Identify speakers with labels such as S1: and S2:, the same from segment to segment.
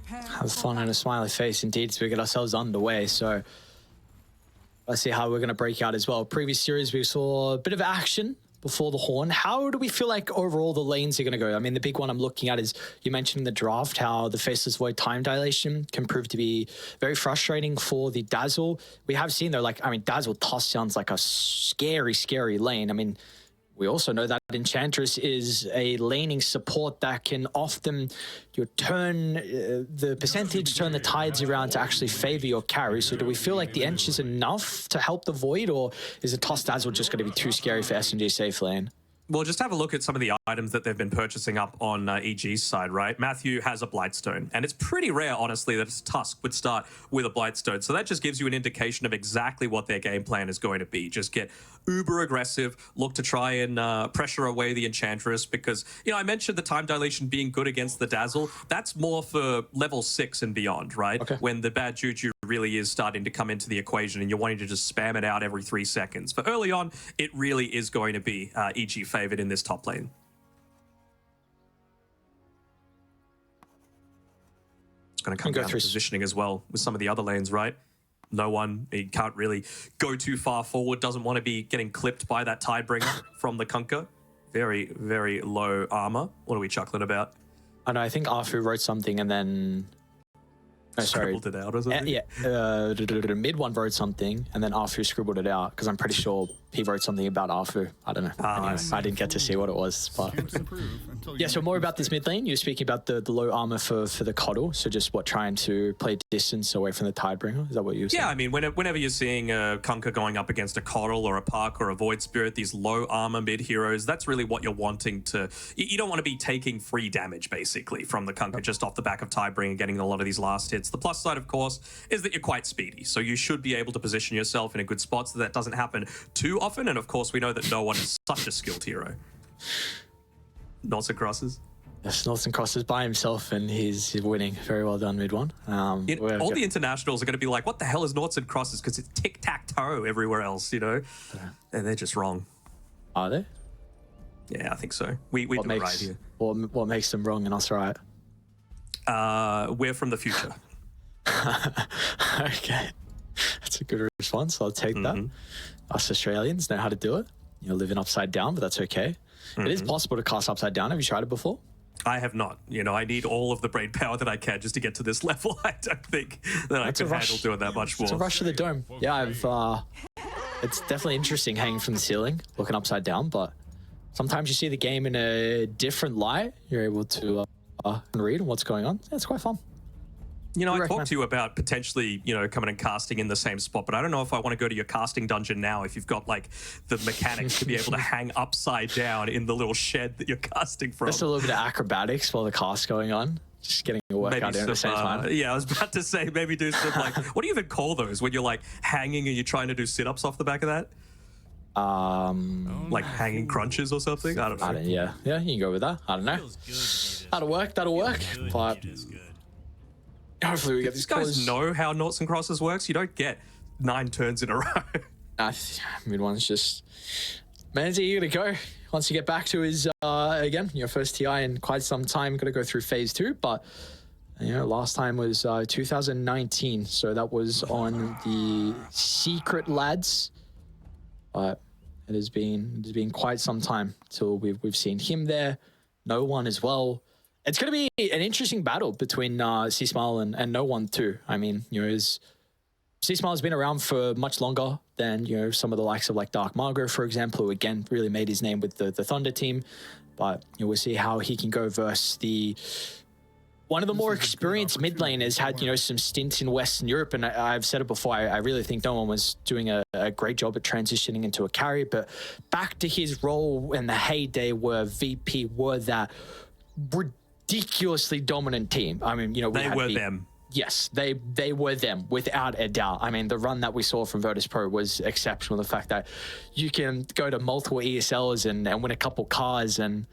S1: Have fun and a smiley face indeed, so we get ourselves underway. So let's see how we're going to break out as well. Previous series, we saw a bit of action before the horn. How do we feel like overall the lanes are going to go? I mean, the big one I'm looking at is, you mentioned in the draft, how the Faceless Void time dilation can prove to be very frustrating for the Dazzle. We have seen though, like, I mean, Dazzle Toss sounds like a scary, scary lane. I mean, we also know that Enchantress is a laning support that can often turn the percentage, turn the tides around to actually favor your carry. So do we feel like the Ench is enough to help the Void, or is the Toss Dazzle just going to be too scary for SMG safe lane?
S2: Well, just have a look at some of the items that they've been purchasing up on EG's side, right? Matthew has a Blightstone, and it's pretty rare, honestly, that his Tusk would start with a Blightstone. So that just gives you an indication of exactly what their game plan is going to be. Just get uber aggressive, look to try and pressure away the Enchantress, because, you know, I mentioned the time dilation being good against the Dazzle. That's more for level 6 and beyond, right? Okay. When the bad juju really is starting to come into the equation and you're wanting to just spam it out every 3 seconds. But early on, it really is going to be EG favored in this top lane. It's going to come down to positioning as well with some of the other lanes, right? No one, he can't really go too far forward, doesn't want to be getting clipped by that Tidebringer from the Kunkka. Very, very low armor. What are we chuckling about?
S1: I know, I think Arfu wrote something and then... Oh, sorry.
S2: Scribbled it out or something?
S1: Yeah, mid one wrote something and then Arfu scribbled it out, because I'm pretty sure he wrote something about Arfu. I don't know. Anyway, I didn't get to see what it was. But yeah, so more about this mid lane. You were speaking about the low armor for the Coddle. So just trying to play distance away from the Tidebringer? Is that what you were saying?
S2: Yeah, I mean, whenever you're seeing a Kunkka going up against a Coddle or a Puck or a Void Spirit, these low armor mid heroes, that's really what you're wanting to... You don't want to be taking free damage, basically, from the Kunkka just off the back of Tidebringer, getting a lot of these last hits. The plus side, of course, is that you're quite speedy. So you should be able to position yourself in a good spot so that doesn't happen too often. And of course, we know that no one is such a skilled hero. Noughts and Crosses.
S1: Yes, Noughts and Crosses by himself, and he's winning. Very well done, mid one.
S2: All the internationals are going to be like, what the hell is Noughts and Crosses? Because it's tic-tac-toe everywhere else, you know? And they're just wrong.
S1: Are they?
S2: Yeah, I think so. We do it right here.
S1: What makes them wrong and us right?
S2: We're from the future.
S1: Okay. That's a good response. I'll take that. Us Australians know how to do it. You're living upside down, but that's okay. It is possible to cast upside down. Have you tried it before?
S2: I have not. You know, I need all of the brain power that I can just to get to this level. I don't think that I can handle doing that much more.
S1: It's a rush to the dome. Yeah, it's definitely interesting hanging from the ceiling, looking upside down, but sometimes you see the game in a different light. You're able to read what's going on. Yeah, it's quite fun.
S2: You know, I talked to you about potentially, you know, coming and casting in the same spot, but I don't know if I want to go to your casting dungeon now if you've got, like, the mechanics to be able to hang upside down in the little shed that you're casting from.
S1: Just a little bit of acrobatics while the cast's going on. Just getting a workout in at the same time.
S2: Yeah, I was about to say, maybe do some, like, what do you even call those when you're, like, hanging and you're trying to do sit-ups off the back of that? Like hanging crunches or something? I don't know.
S1: Yeah, you can go with that. I don't know. That'll work. But hopefully we get these
S2: guys know how Noughts and Crosses works. You don't get 9 turns in a row.
S1: Mid one's just... Manzi, you gotta go. Once you get back to his, again, your first TI in quite some time, gotta go through phase 2, but, you know, last time was 2019, so that was on the Secret Lads. But it has been quite some time till we've seen him there. No one as well. It's going to be an interesting battle between C-Smile and No One too. I mean, you know, C-Smile has been around for much longer than, you know, some of the likes of like Dark Margot, for example, who again really made his name with the Thunder team. But you know, we'll see how he can go versus one of the more experienced mid laners. Had, you know, some stints in Western Europe, and I've said it before, I really think No One was doing a great job at transitioning into a carry. But back to his role in the heyday where VP were that ridiculously dominant team. I mean, you know,
S2: they were them.
S1: Yes, they were them, without a doubt. I mean, the run that we saw from Virtus Pro was exceptional. The fact that you can go to multiple ESLs and win a couple cars and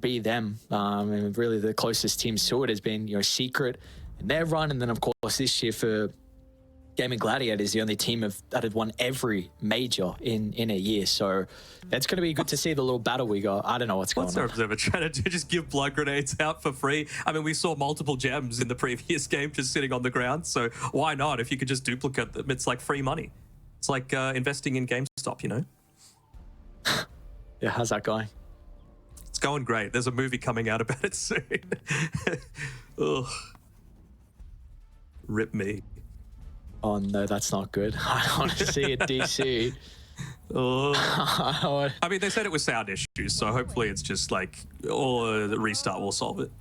S1: be them. And really the closest teams to it has been, you know, Secret and their run. And then, of course, this year for Gaming Gladiator is the only team that had won every major in a year. So it's going to be good to see the little battle we got. I don't know what's going on.
S2: What's our observer trying to do? Just give blood grenades out for free? I mean, we saw multiple gems in the previous game just sitting on the ground. So why not? If you could just duplicate them, it's like free money. It's like investing in GameStop, you know?
S1: Yeah, how's that going?
S2: It's going great. There's a movie coming out about it soon. Ugh. Rip me.
S1: Oh no, that's not good. I want to see it, DC.
S2: Oh. I mean, they said it was sound issues, so hopefully it's just like, or the restart will solve it.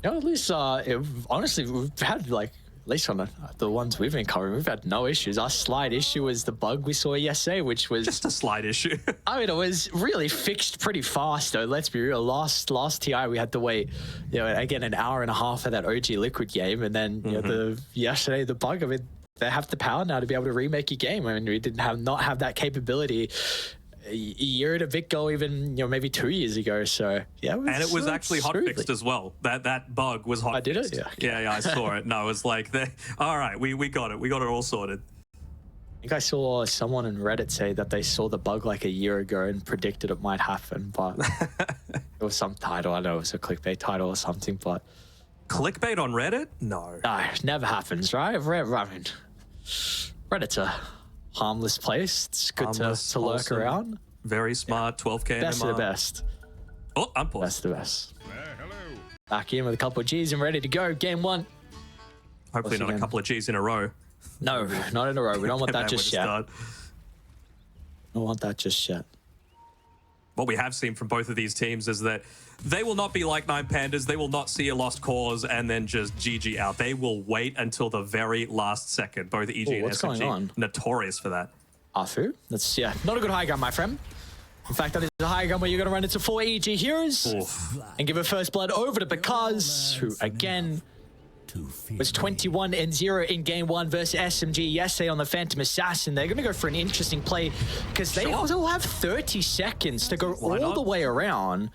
S1: You know, at least, honestly, we've had like, at least on the ones we've been covering, we've had no issues. Our slide issue was the bug we saw yesterday, which was
S2: just a slide issue.
S1: I mean, it was really fixed pretty fast, though. Let's be real. Last TI, we had to wait, you know, again, an hour and a half for that OG Liquid game, and then you know, yesterday the bug. I mean, they have the power now to be able to remake your game. I mean, we didn't not have that capability a year and a bit ago, even, you know, maybe 2 years ago. So yeah,
S2: and it was actually hot fixed as well. That bug was hot.
S1: I did it.
S2: Yeah, I saw it. No, it was like, all right, we got it. We got it all sorted.
S1: I think I saw someone on Reddit say that they saw the bug like a year ago and predicted it might happen, but it was some title. I know it was a clickbait title or something, but
S2: clickbait on Reddit? No,
S1: it never happens, right? I mean, Reddit's a harmless place. It's good to lurk around.
S2: Very smart, 12k
S1: best
S2: MMR.
S1: of the best.
S2: Oh, I'm paused.
S1: Best of the best. Back in with a couple of G's and ready to go. Game one.
S2: Hopefully not a couple of G's in a row.
S1: No, not in a row. We don't want that just yet. Don't want that just yet.
S2: What we have seen from both of these teams is that they will not be like Nine Pandas. They will not see a lost cause and then just GG out. They will wait until the very last second. Both EG and SMG, notorious for that.
S1: Afu? That's, not a good high gun, my friend. In fact, that is a high gun where you're going to run into 4 EG heroes and give a first blood over to Because, who again was 21-0 in game one versus SMG yesterday on the Phantom Assassin. They're going to go for an interesting play because they also have 30 seconds to go all the way around.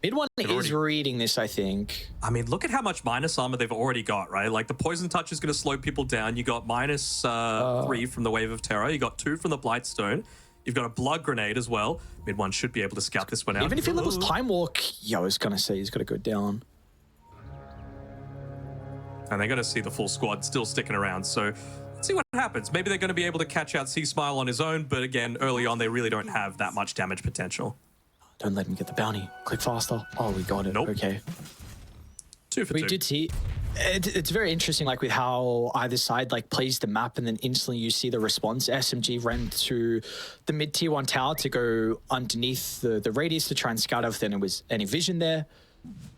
S1: Mid one is reading this, I think.
S2: I mean, look at how much minus armor they've already got, right? Like, the Poison Touch is going to slow people down. You got minus 3 from the Wave of Terror. You got 2 from the Blightstone. You've got a Blood Grenade as well. Mid one should be able to scout this one out.
S1: Even if he levels Time Walk, I was going to say he's got to go down.
S2: And they're going to see the full squad still sticking around. So let's see what happens. Maybe they're going to be able to catch out C-Smile on his own. But again, early on, they really don't have that much damage potential.
S1: Don't let him get the bounty. Click faster. Oh, we got it.
S2: Nope.
S1: Okay.
S2: 2 for 2.
S1: We did see. It's very interesting, like with how either side like plays the map, and then instantly you see the response. SMG ran to the mid tier 1 tower to go underneath the radius to try and scout if there was any vision there.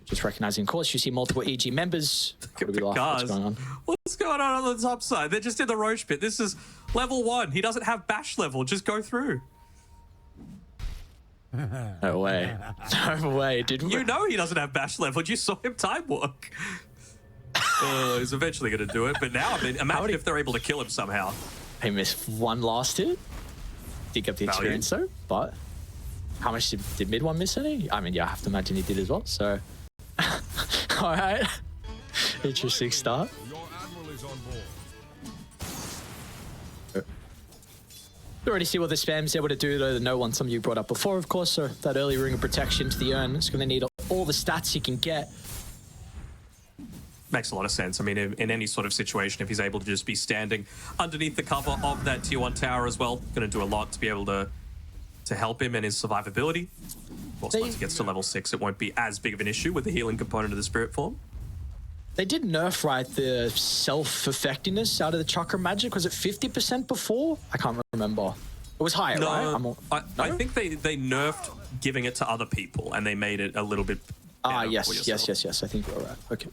S1: Just recognizing, of course, you see multiple EG members. What's going on?
S2: What's going on the top side? They're just in the Roche pit. This is level 1. He doesn't have bash level. Just go through.
S1: No way. No way.
S2: You know he doesn't have bash level. You saw him time walk. He's eventually going to do it. But now, I mean, imagine if they're able to kill him somehow.
S1: He missed one last hit. Did get the experience though, but how much did mid one miss any? I mean, yeah, I have to imagine he did as well. So, all right. Interesting start. You already see what the spam's able to do, though. The no one, some of you brought up before, of course. So that early ring of protection to the urn, it's going to need all the stats he can get.
S2: Makes a lot of sense. I mean, in any sort of situation, if he's able to just be standing underneath the cover of that tier 1 tower as well, going to do a lot to be able to help him and his survivability. Of course, once he gets to level 6, it won't be as big of an issue with the healing component of the spirit form.
S1: They did nerf, right, the self-effectiveness out of the chakra magic. Was it 50% before? I can't remember. It was higher, right?
S2: I think they nerfed giving it to other people, and they made it a little bit better
S1: yes. I think you're right. Okay.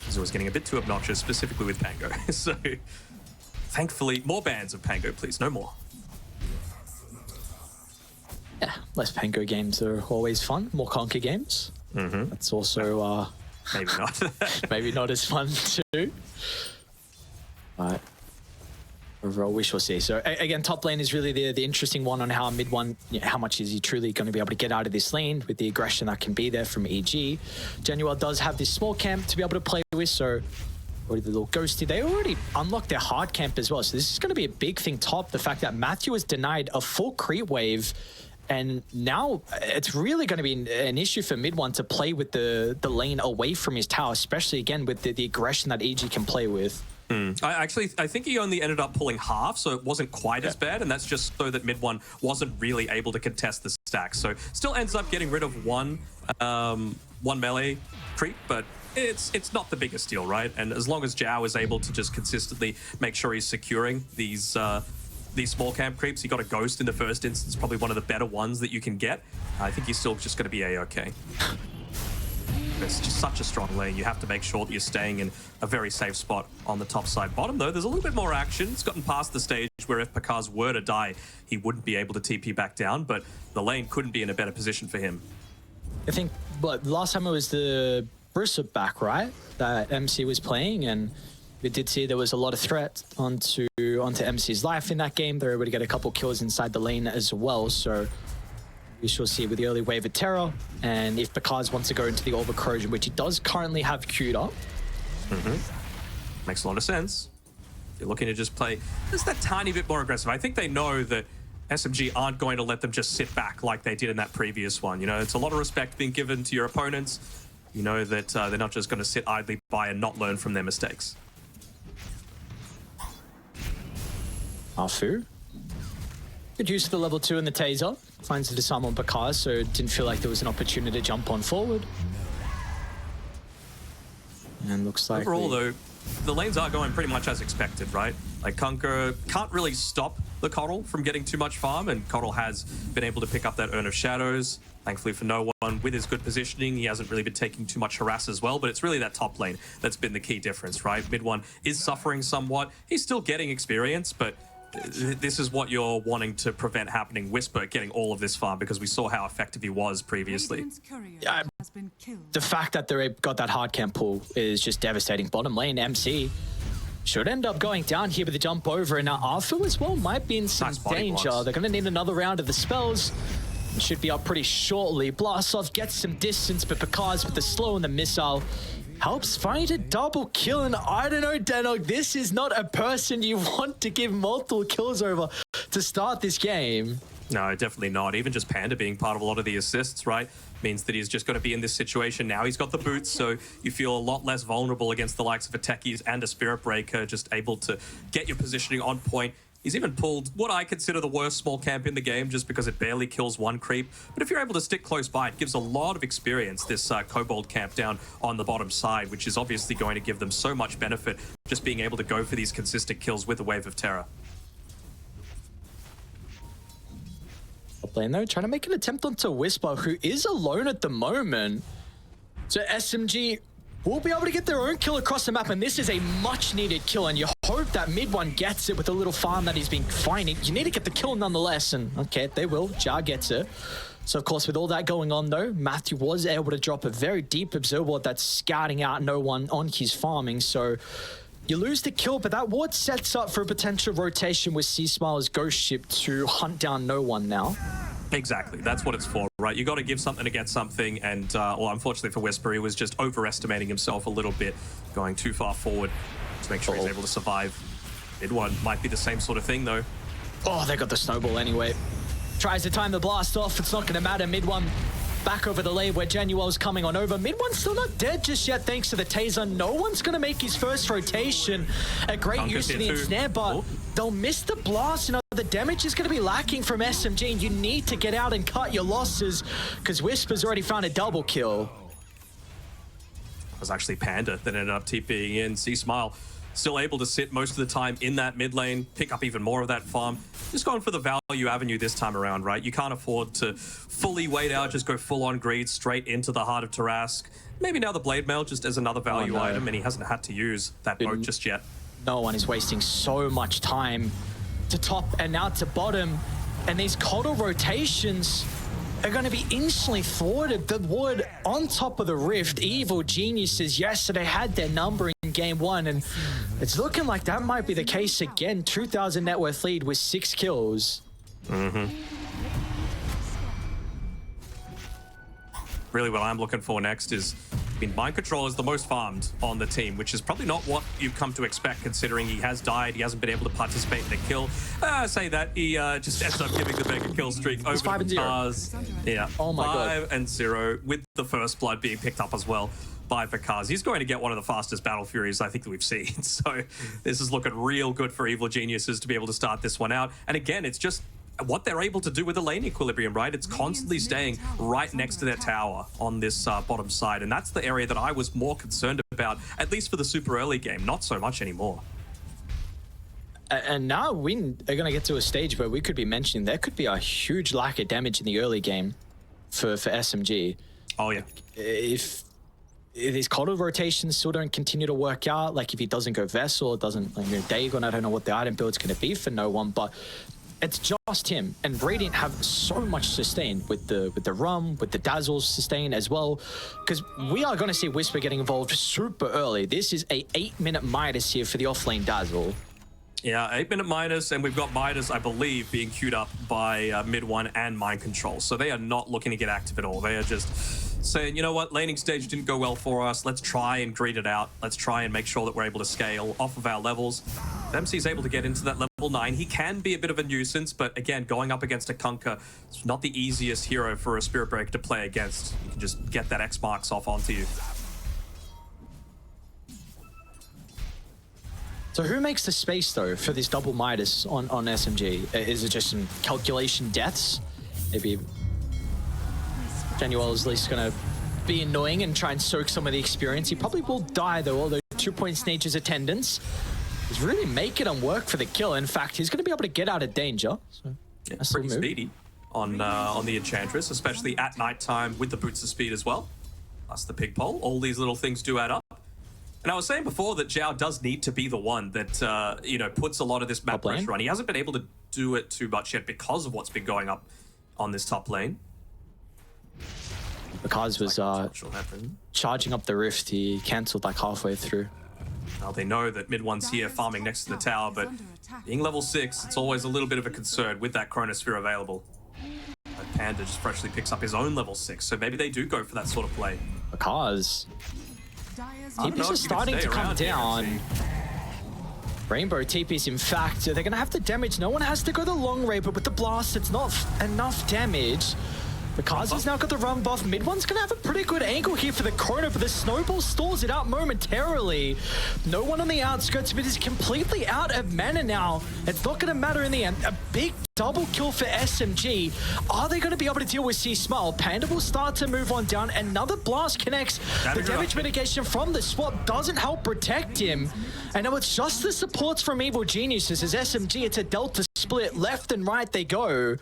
S2: Because it was getting a bit too obnoxious, specifically with Pango. So, thankfully, more bans of Pango, please. No more.
S1: Yeah, less Pango games are always fun. More Conquer games. That's also
S2: maybe not.
S1: maybe not as fun too. Right. Overall, we shall see. So again, top lane is really the interesting one on how mid one, how much is he truly going to be able to get out of this lane with the aggression that can be there from EG. Genuel does have this small camp to be able to play with, so already the little ghosty. They already unlocked their hard camp as well, so this is going to be a big thing top. The fact that Matthew was denied a full creep wave, and now it's really going to be an issue for mid one to play with the lane away from his tower, especially again with the aggression that EG can play with.
S2: I think he only ended up pulling half, so it wasn't quite as bad, and that's just so that mid one wasn't really able to contest the stack. So still ends up getting rid of one melee creep, but it's not the biggest deal, right? And as long as Zhao is able to just consistently make sure he's securing these small camp creeps, he got a ghost in the first instance, probably one of the better ones that you can get. I think he's still just going to be a-okay. It's just such a strong lane. You have to make sure that you're staying in a very safe spot on the top side. Bottom, though, there's a little bit more action. It's gotten past the stage where if Pakaz were to die, he wouldn't be able to TP back down, but the lane couldn't be in a better position for him.
S1: I think, last time it was the Brisset back, right? That MC was playing, and we did see there was a lot of threat onto MC's life in that game. They were able to get a couple kills inside the lane as well, so we shall see with the early wave of terror, and if Pakaz wants to go into the Orb of Corrosion, which he does currently have queued up.
S2: Makes a lot of sense. If you're looking to just play just that tiny bit more aggressive, I think they know that SMG aren't going to let them just sit back like they did in that previous one. You know, it's a lot of respect being given to your opponents. You know that they're not just going to sit idly by and not learn from their mistakes.
S1: Afu. Good use of the level 2 in the taser. Finds the disarm on Pakaz, so it didn't feel like there was an opportunity to jump on forward. And looks like
S2: overall, though, the lanes are going pretty much as expected, right? Like, Kunkka can't really stop the Coddle from getting too much farm, and Coddle has been able to pick up that Urn of Shadows. Thankfully for no one, with his good positioning, he hasn't really been taking too much harass as well, but it's really that top lane that's been the key difference, right? Mid one is suffering somewhat. He's still getting experience, but this is what you're wanting to prevent happening. Whisper getting all of this farm, because we saw how effective he was previously.
S1: Yeah, the fact that they got that hard camp pull is just devastating. Bottom lane, MC should end up going down here with the jump over, and now Afu as well might be in some danger. They're going to need another round of the spells. It should be up pretty shortly. Blast off gets some distance, but Pakaz with the slow and the missile helps find a double kill. And I don't know, Danog, this is not a person you want to give multiple kills over to start this game.
S2: No, definitely not. Even just Panda being part of a lot of the assists, right, means that he's just going to be in this situation now. He's got the boots, so you feel a lot less vulnerable against the likes of a Techies and a Spirit Breaker, just able to get your positioning on point. He's even pulled what I consider the worst small camp in the game, just because it barely kills one creep. But if you're able to stick close by, it gives a lot of experience, this Kobold camp down on the bottom side, which is obviously going to give them so much benefit, just being able to go for these consistent kills with a Wave of Terror.
S1: Top lane though, trying to make an attempt onto Whisper, who is alone at the moment. So SMG will be able to get their own kill across the map, and this is a much needed kill, and you hope that mid one gets it with a little farm that he's been finding. You need to get the kill nonetheless, and okay, they will. Jar gets it. So of course, with all that going on though, Matthew was able to drop a very deep observer ward that's scouting out no one on his farming, so you lose the kill, but that ward sets up for a potential rotation with C-Smile's ghost ship to hunt down no one now.
S2: Exactly, that's what it's for, right? You got to give something to get something, and well, unfortunately for Whisper, he was just overestimating himself a little bit, going too far forward to make sure he's able to survive. Mid one might be the same sort of thing, though.
S1: Oh, they got the snowball anyway. Tries to time the blast off. It's not going to matter. Mid one back over the lane where Genuel's coming on over. Mid one's still not dead just yet, thanks to the taser. No one's going to make his first rotation. A great use of the ensnare, but they'll miss the blast. You know, the damage is going to be lacking from SMG, and you need to get out and cut your losses, because Whisper's already found a double kill.
S2: It was actually Panda that ended up TPing in. C-Smile still able to sit most of the time in that mid lane, pick up even more of that farm. Just going for the value avenue this time around, right? You can't afford to fully wait out, just go full on greed straight into the heart of Tarask. Maybe now the Blade Mail just as another value item, and he hasn't had to use that boat just yet.
S1: No one is wasting so much time to top and now to bottom, and these Coddle rotations are going to be instantly thwarted. The ward on top of the rift, evil geniuses yesterday had their number in game one, and it's looking like that might be the case again. 2,000 net worth lead with 6 kills.
S2: Really what I'm looking for next is, I mean, Mind Control is the most farmed on the team, which is probably not what you've come to expect considering he has died, he hasn't been able to participate in a kill. Say that, he just ends up giving the mega kill streak over the Cars. Yeah,
S1: oh my God.
S2: 5-0 with the first blood being picked up as well by Cars. He's going to get one of the fastest Battle Furies I think that we've seen. So this is looking real good for Evil Geniuses to be able to start this one out. And again, it's just what they're able to do with the lane equilibrium, right? It's constantly staying right next to their tower on this bottom side. And that's the area that I was more concerned about, at least for the super early game, not so much anymore.
S1: And now we are going to get to a stage where we could be mentioning there could be a huge lack of damage in the early game for SMG.
S2: Oh, yeah.
S1: If his coddle rotations still don't continue to work out, like if he doesn't go Vessel, doesn't like Dagon, I don't know what the item build's going to be for no one, but it's just him. And Radiant have so much sustain with the Rum, with the Dazzles sustain as well, because we are going to see Whisper getting involved super early. This is a 8-minute Midas here for the offlane Dazzle.
S2: Yeah, 8-minute Midas, and we've got Midas, I believe, being queued up by mid one and Mind Control. So they are not looking to get active at all. They are just saying, you know what, laning stage didn't go well for us. Let's try and greed it out. Let's try and make sure that we're able to scale off of our levels. If MC's able to get into that level 9, he can be a bit of a nuisance, but again, going up against a Kunkka, it's not the easiest hero for a Spirit Breaker to play against. You can just get that X marks off onto you.
S1: So who makes the space, though, for this double Midas on SMG? Is it just some calculation deaths? Maybe Genuel is at least going to be annoying and try and soak some of the experience. He probably will die, though, although 2 points Nature's attendance is really making him work for the kill. In fact, he's going to be able to get out of danger. So
S2: yeah, pretty speedy on the Enchantress, especially at nighttime with the boots of speed as well. Plus the pig pole. All these little things do add up. And I was saying before that Zhao does need to be the one that, you know, puts a lot of this map pressure on. He hasn't been able to do it too much yet because of what's been going up on this top lane.
S1: Because was charging up the rift, he cancelled like halfway through.
S2: Now they know that mid one's here farming next to the tower, but being level 6, it's always a little bit of a concern with that Chronosphere available. But Panda just freshly picks up his own level 6, so maybe they do go for that sort of play.
S1: Because TPs are starting to come down. Rainbow TPs, in fact, they're going to have to damage. No one has to go the long range, but with the blast, it's not enough damage. Because he's now got the run buff, mid one's going to have a pretty good angle here for the Chrono, but the snowball stalls it out momentarily. No one on the outskirts, but is completely out of mana now. It's not going to matter in the end. A big double kill for SMG. Are they going to be able to deal with C-Smile? Panda will start to move on down. Another blast connects. The damage mitigation from the swap doesn't help protect him. And now it's just the supports from Evil Geniuses as SMG, it's a Delta split. Left and right they go.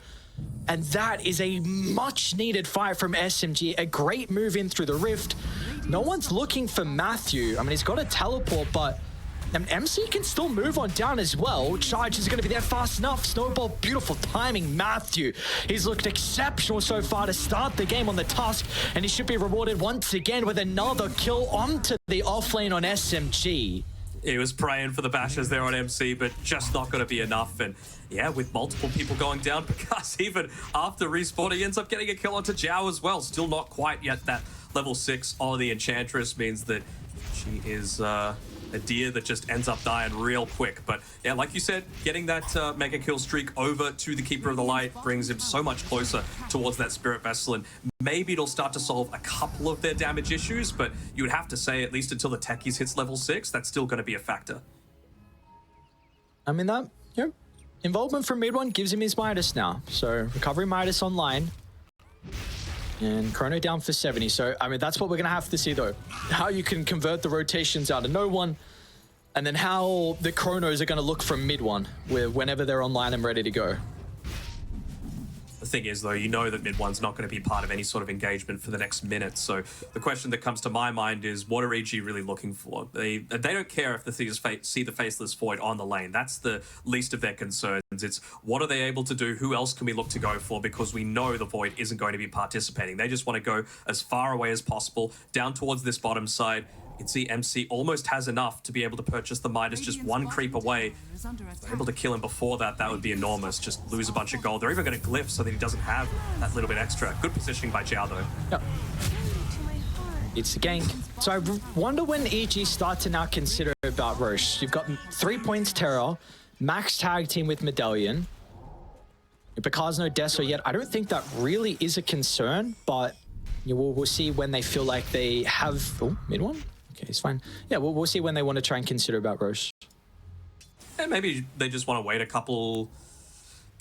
S1: And that is a much-needed fight from SMG. A great move in through the rift. No one's looking for Matthew. I mean, he's got a teleport, but MC can still move on down as well. Charge is going to be there fast enough. Snowball, beautiful timing. Matthew, he's looked exceptional so far to start the game on the Tusk, and he should be rewarded once again with another kill onto the offlane on SMG.
S2: He was praying for the bashes there on MC, but just not going to be enough. And yeah, with multiple people going down, because even after respawn, he ends up getting a kill onto Zhao as well. Still not quite yet. That level 6 on the Enchantress means that she is a deer that just ends up dying real quick. But yeah, like you said, getting that mega kill streak over to the Keeper of the Light brings him so much closer towards that Spirit Vessel, and maybe it'll start to solve a couple of their damage issues, but you would have to say at least until the Techies hits level 6, that's still going to be a factor.
S1: I mean, that, yeah, involvement from mid one gives him his Midas now. So recovery Midas online. And Chrono down for 70. So, I mean, that's what we're going to have to see, though. How you can convert the rotations out of no one, and then how the Chronos are going to look from mid one, whenever they're online and ready to go.
S2: The thing is, though, you know that mid one's not going to be part of any sort of engagement for the next minute. So the question that comes to my mind is, what are EG really looking for? They don't care if the things see the Faceless Void on the lane. That's the least of their concerns. It's what are they able to do? Who else can we look to go for? Because we know the Void isn't going to be participating. They just want to go as far away as possible, down towards this bottom side, You can see MC almost has enough to be able to purchase the Midas just one creep away. If they're able to kill him before that, that would be enormous. Just lose a bunch of gold. They're even going to glyph so that he doesn't have that little bit extra. Good positioning by Zhao, though.
S1: Yep. It's the gank. So I wonder when EG start to now consider about Roche. You've got 3 points Terror, max tag team with Medallion. Because no Deso yet, I don't think that really is a concern, but we'll see when they feel like they have... Oh, mid one? Okay, it's fine. Yeah, we'll see when they want to try and consider about Roche.
S2: And maybe they just want to wait a couple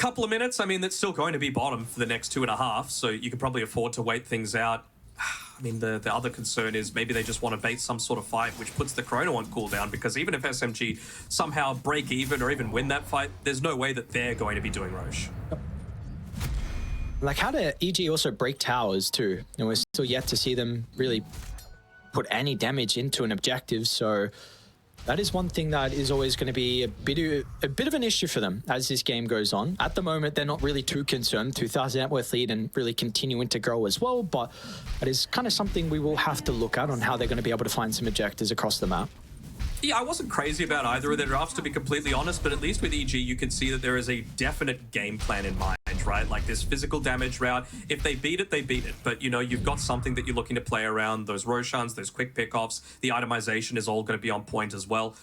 S2: of minutes. I mean, that's still going to be bottom for the next 2.5, so you can probably afford to wait things out. I mean, the other concern is maybe they just want to bait some sort of fight, which puts the Chrono on cooldown, because even if SMG somehow break even or even win that fight, there's no way that they're going to be doing Roche.
S1: Yep. Like, how do EG also break towers too? And we're still yet to see them really put any damage into an objective, so that is one thing that is always going to be a bit of an issue for them as this game goes on. At the moment, they're not really too concerned. 2,000 net worth lead and really continuing to grow as well, but that is kind of something we will have to look at on how they're going to be able to find some objectives across the map.
S2: Yeah, I wasn't crazy about either of their drafts, to be completely honest, but at least with EG, you can see that there is a definite game plan in mind, right? Like this physical damage route, if they beat it, they beat it. But, you know, you've got something that you're looking to play around, those Roshans, those quick pickoffs, the itemization is all going to be on point as well.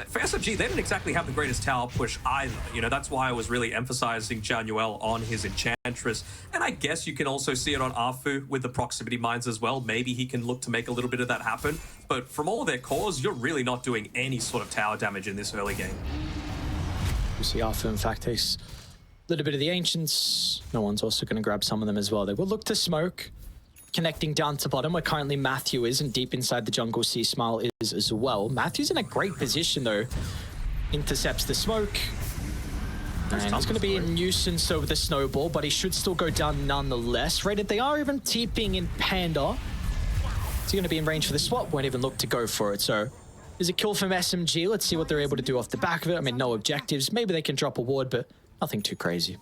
S2: For SMG, they didn't exactly have the greatest tower push either. You know, that's why I was really emphasizing Januel on his Enchantress. And I guess you can also see it on Afu with the proximity mines as well. Maybe he can look to make a little bit of that happen. But from all of their cores, you're really not doing any sort of tower damage in this early game.
S1: You see Afu, in fact, takes a little bit of the Ancients. No one's also going to grab some of them as well. They will look to smoke. Connecting down to bottom, where currently Matthew is, and deep inside the jungle, C-Smile is as well. Matthew's in a great position, though. Intercepts the smoke. And it's going to be a nuisance over the snowball, but he should still go down nonetheless. Rated, they are even TPing in Panda. Is he going to be in range for the swap? Won't even look to go for it. So there's a kill from SMG. Let's see what they're able to do off the back of it. I mean, no objectives. Maybe they can drop a ward, but nothing too crazy.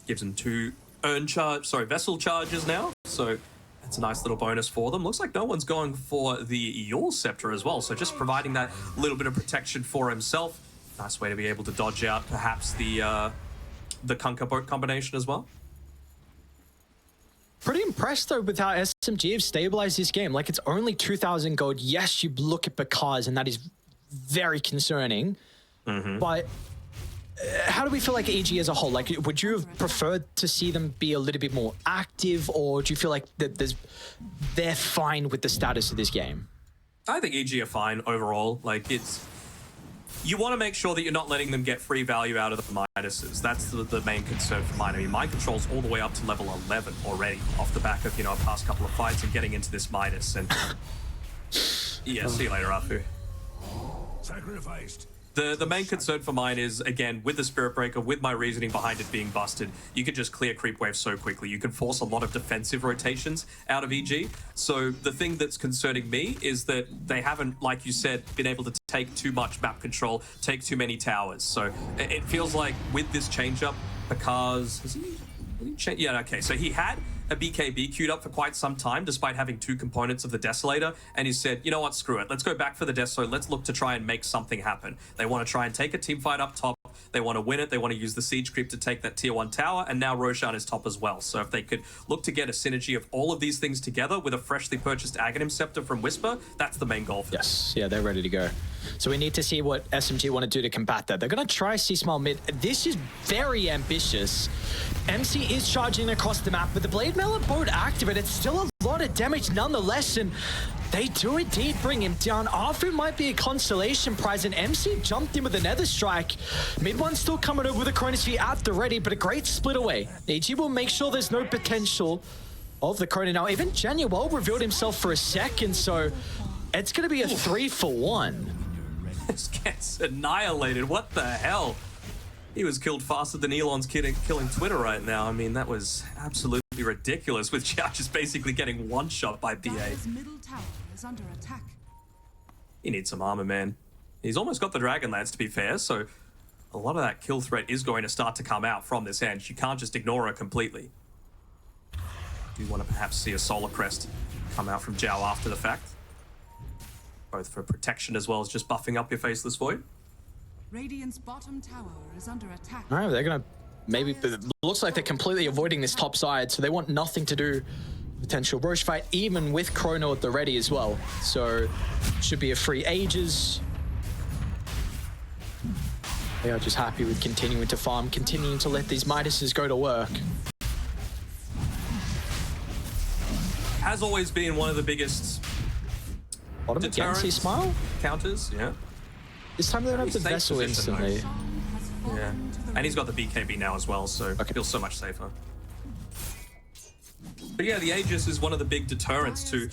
S2: Gives them 2 vessel charges now, so that's a nice little bonus for them. Looks like no one's going for the Yule Scepter as well, so just providing that little bit of protection for himself. Nice way to be able to dodge out perhaps the Kunkka boat combination as well.
S1: Pretty impressed though with how SMG have stabilized this game. Like, it's only 2,000 gold. Yes, you look at Bakaz and that is very concerning, but how do we feel like EG as a whole? Like, would you have preferred to see them be a little bit more active, or do you feel like they're fine with the status of this game?
S2: I think EG are fine overall. Like, you want to make sure that you're not letting them get free value out of the Midases. That's the main concern for mine. I mean, mind control's all the way up to level 11 already off the back of, you know, a past couple of fights and getting into this Midas. And yeah, see you later, Afu.
S3: Sacrificed.
S2: The main concern for mine is, again, with the Spirit Breaker, with my reasoning behind it being busted, you can just clear creep wave so quickly. You can force a lot of defensive rotations out of EG. So the thing that's concerning me is that they haven't, like you said, been able to take too much map control, take too many towers. So it feels like with this change-up, because... Yeah, okay, so he had a BKB queued up for quite some time, despite having 2 components of the Desolator, and he said, you know what, screw it, let's go back for the Deso, let's look to try and make something happen. They want to try and take a team fight up top, they want to win it, they want to use the siege creep to take that tier 1 tower, and now Roshan is top as well. So if they could look to get a synergy of all of these things together with a freshly purchased Aghanim Scepter from Whisper, that's the main goal for them.
S1: Yes, yeah, they're ready to go. So we need to see what SMG want to do to combat that. They're going to try C-Smile mid. This is very ambitious. MC is charging across the map, but the Blade Mail boat activated. It's still a lot of damage nonetheless, and they do indeed bring him down. Afu might be a consolation prize, and MC jumped in with a Nether Strike. Mid one still coming over with a Chronosphere at the ready, but a great split away. AG will make sure there's no potential of the Chrono. Now, even Januel revealed himself for a second, so it's going to be a 3-for-1.
S2: This gets annihilated. What the hell? He was killed faster than Elon's killing Twitter right now. I mean, that was absolutely ridiculous, with Xiao just basically getting one-shot by BA.
S4: Middle tower is under attack.
S2: He needs some armor, man. He's almost got the Dragonlance, to be fair, so a lot of that kill threat is going to start to come out from this end. You can't just ignore her completely. Do you want to perhaps see a Solar Crest come out from Zhao after the fact? both for protection as well as just buffing up your Faceless Void.
S4: Radiant's bottom tower is under attack.
S1: All right, they're gonna maybe. It looks like they're completely avoiding this top side, so they want nothing to do with potential Roche fight, even with Chrono at the ready as well. So should be a free Aegis. They are just happy with continuing to farm, continuing to let these Midases go to work.
S2: Has always been one of the biggest
S1: Bottom again, see Smile?
S2: counters, yeah.
S1: This time they don't have the
S2: Safe
S1: Vessel
S2: position, though.
S1: instantly.
S2: Yeah, and he's got the BKB now as well, so it feels so much safer. But yeah, the Aegis is one of the big deterrents to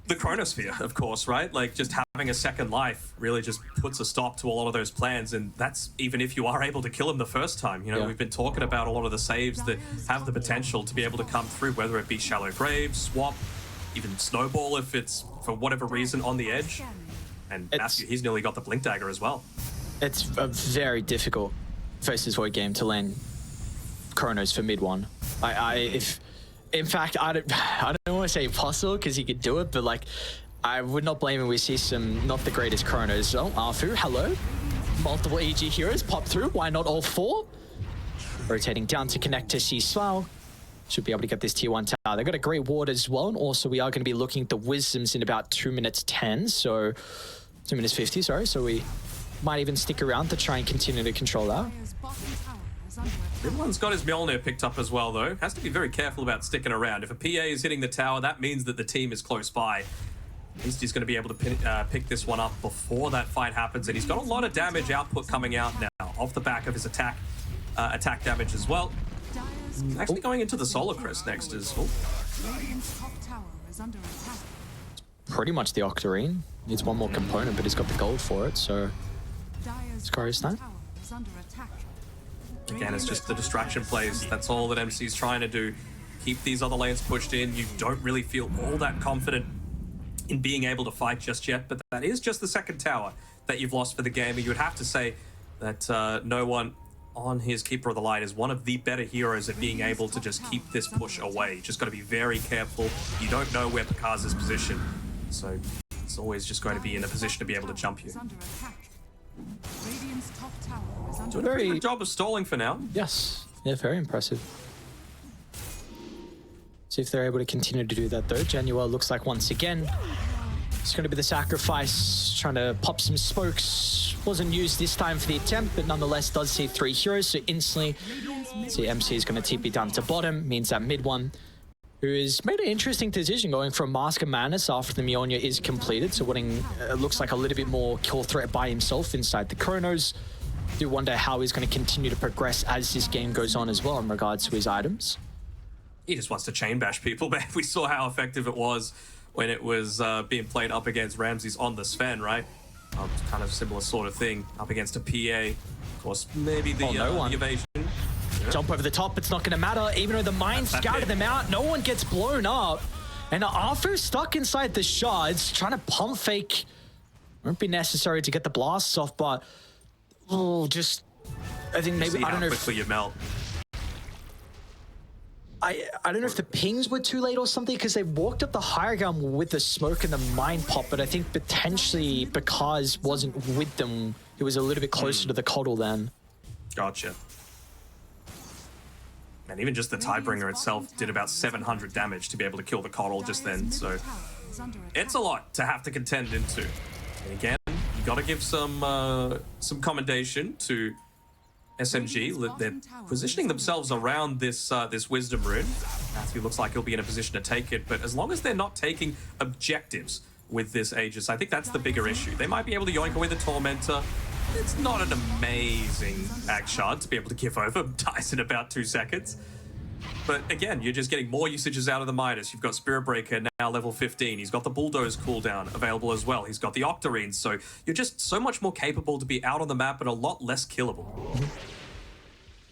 S2: the Chronosphere, of course, right? Like, just having a second life really just puts a stop to a lot of those plans, and that's even if you are able to kill him the first time. You know, we've been talking about a lot of the saves that have the potential to be able to come through, whether it be Shallow Grave, Swap, even Snowball if it's, for whatever reason, on the edge. And Matthew, he's nearly got the Blink Dagger as well.
S1: It's a very difficult Faceless Void game to land Chronos for mid one. In fact, I don't want to say impossible because he could do it, but like, I would not blame him. We see some not the greatest Chronos. Oh, Arfu, hello. Multiple EG heroes pop through. Why not all four? Rotating down to connect to C-Swell. Should be able to get this tier 1 tower. They've got a great ward as well, and also we are going to be looking at the Wisdoms in about 2 minutes 10, so 2 minutes 50, sorry. So we might even stick around to try and continue to control that.
S2: Everyone's got his Mjolnir picked up as well, though. Has to be very careful about sticking around. If a PA is hitting the tower, that means that the team is close by. At least he's going to be able to pick this one up before that fight happens, and he's got a lot of damage output coming out now off the back of his attack damage as well. Actually going into the Solar Crest next is...
S1: Pretty much the Octarine. Needs one more component, but he's got the gold for it, so... Scar's time.
S2: Again, it's just the distraction plays. That's all that MC's trying to do. Keep these other lanes pushed in. You don't really feel all that confident in being able to fight just yet, but that is just the second tower that you've lost for the game. And you would have to say that no one on his Keeper of the Light is one of the better heroes at being able to just keep this push away. Just got to be very careful. You don't know where Picard's positioned, so it's always just going to be in a position to be able to jump you. Doing a very good job of stalling for now.
S1: Yes. Yeah, very impressive. See if they're able to continue to do that, though. Januel looks like once again it's going to be the sacrifice, trying to pop some spokes. Wasn't used this time for the attempt, but nonetheless does see 3 heroes, so instantly see MC is going to TP down to bottom, means that mid one, who has made an interesting decision going from Mask of Madness after the Mjolnir is completed, so winning looks like a little bit more kill threat by himself inside the Chronos. Do wonder how he's going to continue to progress as this game goes on as well in regards to his items.
S2: He just wants to chain bash people, man. We saw how effective it was when it was being played up against Ramses on the Sven, right? Kind of similar sort of thing, up against a PA. Of course, maybe the, the evasion. Yeah.
S1: Jump over the top, it's not going to matter. Even though the mine scouted them out, no one gets blown up. And Arthur's stuck inside the shards, trying to pump fake. Won't be necessary to get the blasts off, but I think maybe, I don't know
S2: quickly you melt.
S1: I don't know if the pings were too late or something, because they walked up the higher ground with the smoke and the mine pop, but I think potentially because wasn't with them, it was a little bit closer to the coddle then.
S2: Gotcha. And even just the Tidebringer itself did about 700 damage to be able to kill the coddle just then, so it's a lot to have to contend into. And again, you got to give some commendation to SMG. They're positioning themselves around this this Wisdom Rune. Matthew looks like he'll be in a position to take it, but as long as they're not taking objectives with this Aegis, I think that's the bigger issue. They might be able to yoink away the Tormentor. It's not an amazing Axe Shard to be able to give over. Dies in about 2 seconds. But again, you're just getting more usages out of the Midas. You've got Spirit Breaker now level 15. He's got the Bulldoze cooldown available as well. He's got the Octarines. So you're just so much more capable to be out on the map and a lot less killable.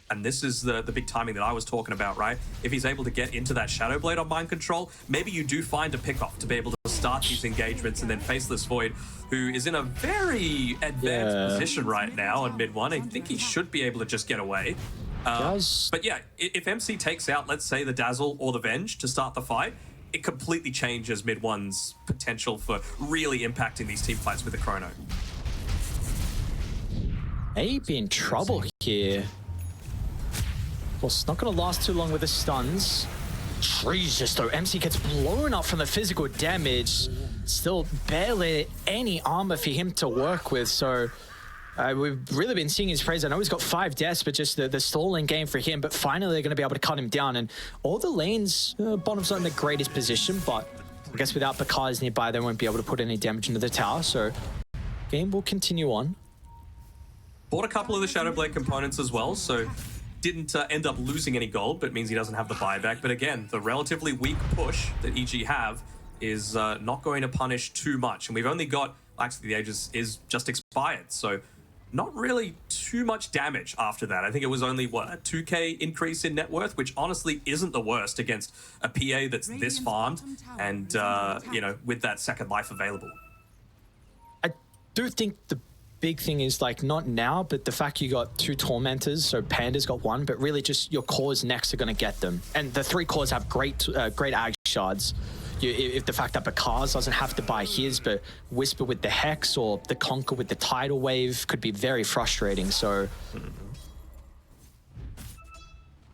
S2: And this is the big timing that I was talking about, right? If he's able to get into that Shadow Blade on Mind Control, maybe you do find a pick-off to be able to start these engagements, and then Faceless Void, who is in a very advanced position right now in mid one. I think he should be able to just get away. But yeah, if MC takes out, let's say, the Dazzle or the Venge to start the fight, it completely changes mid one's potential for really impacting these team fights with the chrono.
S1: May be in trouble here. Of course, it's not going to last too long with the stuns. Jesus, though, MC gets blown up from the physical damage. Still barely any armor for him to work with, so we've really been seeing his praise. I know he's got 5 deaths, but just the stalling game for him. But finally, they're going to be able to cut him down. And all the lanes, bottom's not in the greatest position, but I guess without Bakaz nearby, they won't be able to put any damage into the tower. So game will continue on.
S2: Bought a couple of the Shadowblade components as well, so didn't end up losing any gold, but means he doesn't have the buyback. But again, the relatively weak push that EG have is not going to punish too much. And we've only got, actually the Aegis is just expired, so not really too much damage after that. I think it was only, what, a 2k increase in net worth, which honestly isn't the worst against a PA that's this farmed and, you know, with that second life available.
S1: I do think the big thing is, like, not now, but the fact you got 2 tormentors, so Panda's got 1, but really just your cores next are going to get them. And the 3 cores have great ag shards. If the fact that Bakaz doesn't have to buy his, but Whisper with the Hex or the Conquer with the Tidal Wave could be very frustrating, so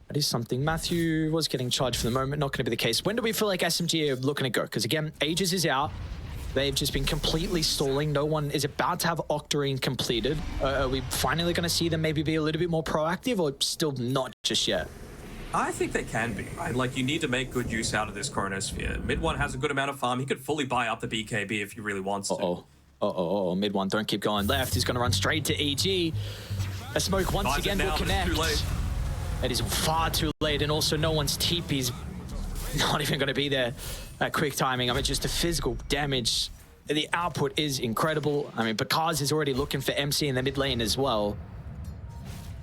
S1: that is something. Matthew was getting charged for the moment, not going to be the case. When do we feel like SMG are looking to go? Because again, Aegis is out. They've just been completely stalling. No one is about to have Octarine completed. Are we finally going to see them maybe be a little bit more proactive, or still not just yet?
S2: I think they can be, right? Like, you need to make good use out of this Chronosphere. Mid one has a good amount of farm. He could fully buy up the BKB if he really wants to. Mid
S1: one, don't keep going left. He's going to run straight to EG. A smoke once again will connect. It is far too late, and also no one's TP's not even going to be there at quick timing. I mean, just the physical damage. The output is incredible. I mean, Bakaz is already looking for MC in the mid lane as well.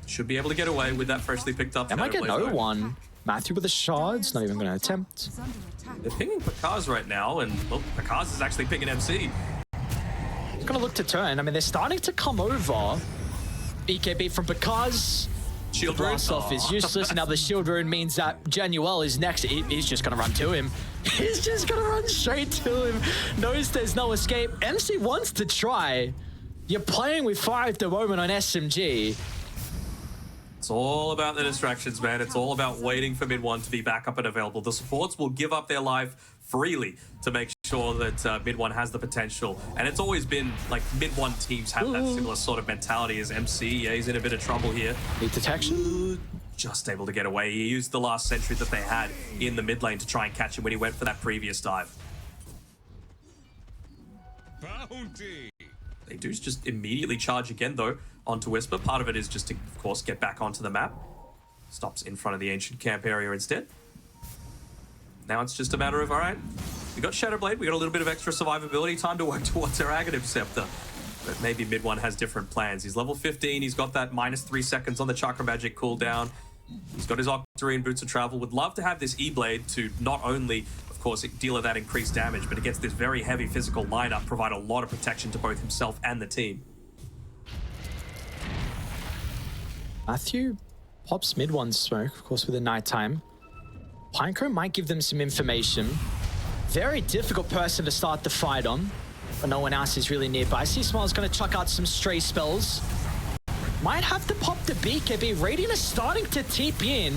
S2: Should be able to get away with that freshly picked up.
S1: That might get no one. Matthew with the shards, not even going to attempt.
S2: They're pinging Bakaz right now, and well, Bakaz is actually pinging MC.
S1: He's going to look to turn. I mean, they're starting to come over. BKB from Bakaz.
S2: Shield
S1: blast off is useless. Now the shield rune means that Januel is next. He's just going to run to him. He's just going to run straight to him. Knows there's no escape. MC wants to try. You're playing with fire at the moment on SMG.
S2: It's all about the distractions, man. It's all about waiting for mid one to be back up and available. The supports will give up their life freely to make sure that mid one has the potential. And it's always been like mid one teams have that similar sort of mentality as MC. Yeah, he's in a bit of trouble here.
S1: Need detection.
S2: Just able to get away. He used the last sentry that they had in the mid lane to try and catch him when he went for that previous dive.
S3: Bounty.
S2: They do just immediately charge again, though, onto Whisper. Part of it is just to, of course, get back onto the map. Stops in front of the ancient camp area instead. Now it's just a matter of, all right, we got Shadowblade, we got a little bit of extra survivability, time to work towards our Aghanim Scepter. But maybe mid one has different plans. He's level 15, he's got that -3 seconds on the Chakra Magic cooldown. He's got his Octarine Boots of Travel. Would love to have this E-Blade to not only, of course, deal that increased damage, but against this very heavy physical lineup, provide a lot of protection to both himself and the team.
S1: Matthew pops mid one smoke, of course, with the nighttime. Pinecone might give them some information. Very difficult person to start the fight on, but no one else is really nearby. C-Smile's going to chuck out some stray spells. Might have to pop the BKB. Radiant is starting to TP in.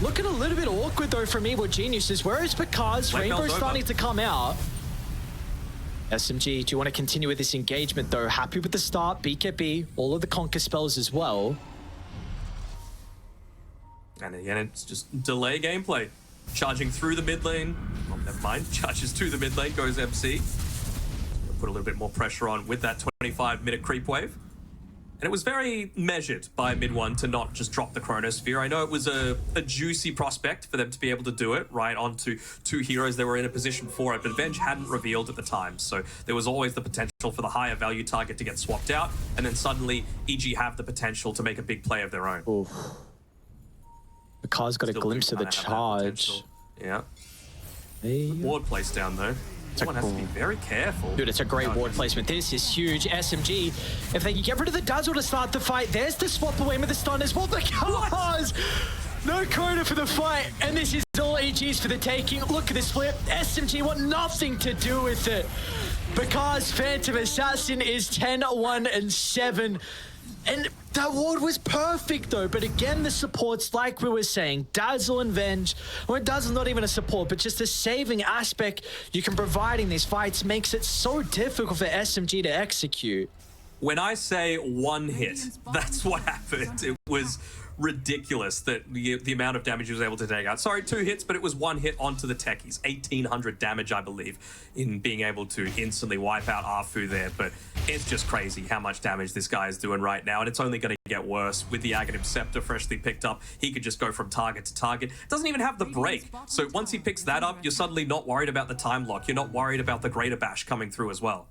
S1: Looking a little bit awkward, though, from Evil Geniuses. Where is Bakaz? Rainbow's starting to come out. SMG, do you want to continue with this engagement, though? Happy with the start. BKB, all of the Conquer spells as well.
S2: And again, it's just delay gameplay. Charging through the mid lane. Oh, never mind. Charges to the mid lane, goes MC. Put a little bit more pressure on with that 25-minute creep wave. And it was very measured by mid one to not just drop the Chronosphere. I know it was a juicy prospect for them to be able to do it, right, onto 2 heroes that were in a position for it, but Venge hadn't revealed at the time. So there was always the potential for the higher value target to get swapped out, and then suddenly EG have the potential to make a big play of their own.
S1: Oof. Bakaz got
S2: Still
S1: a glimpse of the charge.
S2: Yeah.
S1: Hey.
S2: Ward place down though. Someone has to be very careful.
S1: Dude, it's a great ward placement. This is huge. SMG, if they can get rid of the dazzle to start the fight, there's the swap away with the stun as well. Bakaz No Chrono for the fight, and this is all EGs for the taking. Look at the split. SMG want nothing to do with it because Phantom Assassin is 10-1-7. And that ward was perfect though, but again the supports, like we were saying, Dazzle and Venge, well, Dazzle's not even a support, but just the saving aspect you can provide in these fights makes it so difficult for SMG to execute.
S2: When I say one hit, that's what happened. It was ridiculous that the amount of damage he was able to take out. Sorry, 2 hits, but it was 1 hit onto the techies. 1,800 damage, I believe, in being able to instantly wipe out Arfu there. But it's just crazy how much damage this guy is doing right now, and it's only going to get worse with the Aghanim Scepter freshly picked up. He could just go from target to target. Doesn't even have the break. So once he picks that up, you're suddenly not worried about the time lock. You're not worried about the Greater Bash coming through as well.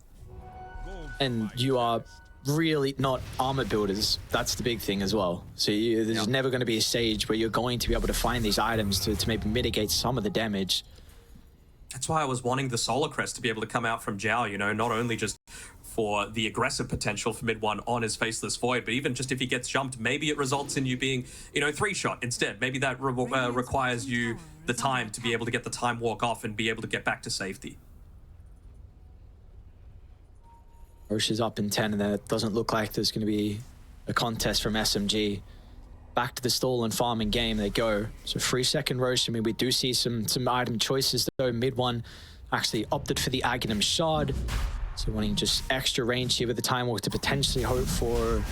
S1: And you are really not armor builders. That's the big thing as well. So there's never going to be a stage where you're going to be able to find these items to maybe mitigate some of the damage.
S2: That's why I was wanting the Solar Crest to be able to come out from Zhao, you know, not only just for the aggressive potential for mid one on his Faceless Void, but even just if he gets jumped, maybe it results in you being, you know, 3-shot instead. Maybe that requires you the time to be able to get the time walk off and be able to get back to safety.
S1: Roche is up in 10, and then it doesn't look like there's going to be a contest from SMG. Back to the stall and farming game they go. So 3-second Roche. I mean, we do see some item choices though. Mid one actually opted for the Aghanim Shard. So wanting just extra range here with the Time Walk to potentially hope for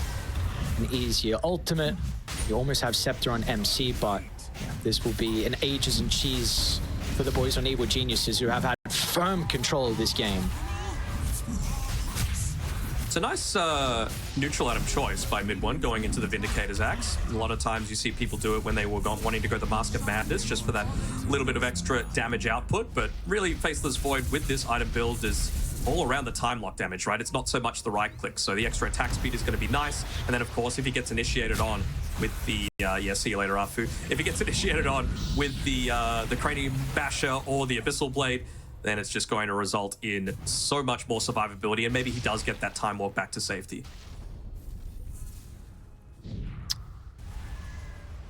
S1: an easier ultimate. You almost have Scepter on MC, but this will be an ages and cheese for the boys on Evil Geniuses who have had firm control of this game.
S2: It's a nice neutral item choice by mid one going into the Vindicator's Axe. A lot of times you see people do it when they were wanting to go the Mask of Madness just for that little bit of extra damage output, but really Faceless Void with this item build is all around the time lock damage, right? It's not so much the right click, so the extra attack speed is going to be nice. And then of course if he gets initiated on with the see you later Arfu, if he gets initiated on with the Cranium Basher or the Abyssal Blade, then it's just going to result in so much more survivability, and maybe he does get that time walk back to safety.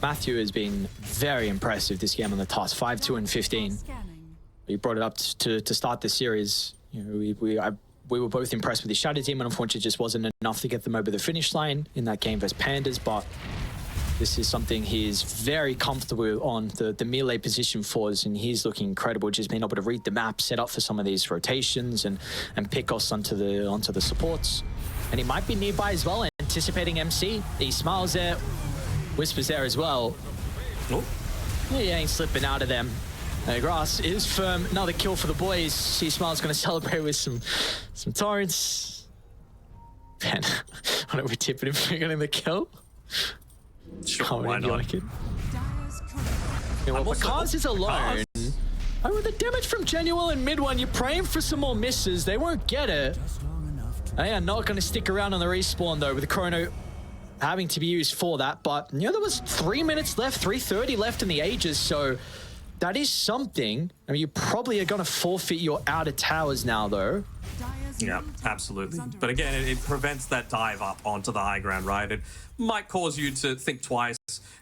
S1: Matthew has been very impressive this game on the toss, 5-2 and 15. We brought it up to start the series. You know, we were both impressed with the Shadow Demon. Unfortunately, it just wasn't enough to get them over the finish line in that game versus Pandas, but this is something he's very comfortable on, the melee position fours, and he's looking incredible, just being able to read the map, set up for some of these rotations and pick us onto the supports. And he might be nearby as well, anticipating MC. He smiles there, Whispers there as well.
S2: Oh.
S1: He ain't slipping out of them. Grass is firm, another kill for the boys. He Smile's gonna celebrate with some torrents. Man, why don't we tip it if we're getting the kill?
S2: Sure, why not?
S1: Like it. Yeah, well, Bakaz is alone. Oh, with the damage from Genuel in mid one, you're praying for some more misses. They won't get it. They are not going to stick around on the respawn, though, with the Chrono having to be used for that. But, you know, there was 3 minutes left, 3:30 left in the Ages, so that is something. I mean, you probably are going to forfeit your outer towers now, though.
S2: Yeah, absolutely. But again, it prevents that dive up onto the high ground, right? It might cause you to think twice.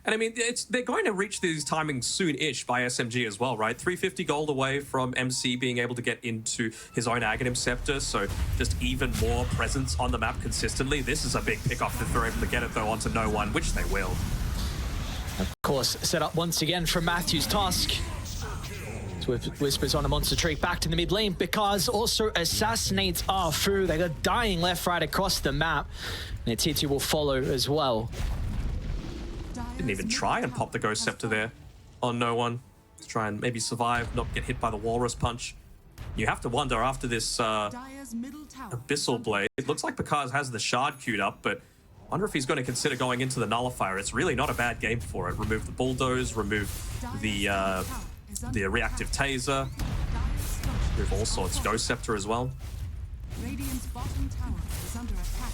S2: And I mean, they're going to reach these timings soon-ish by SMG as well, right? 350 gold away from MC being able to get into his own Aghanim Scepter, so just even more presence on the map consistently. This is a big pick-off if they're able to get it, though, onto no one, which they will.
S1: Of course, set up once again from Matthew's Tusk. Whispers on a monster tree back to the mid lane because also assassinates Arfu. They got dying left, right across the map. And T2 will follow as well.
S2: Didn't even try and pop the Ghost Scepter there on no one. To try and maybe survive, not get hit by the Walrus Punch. You have to wonder after this Abyssal Blade. It looks like Bakaz has the Shard queued up, but I wonder if he's going to consider going into the Nullifier. It's really not a bad game for it. Remove the Bulldoze, remove the reactive taser, with all sorts, Ghost Scepter as well.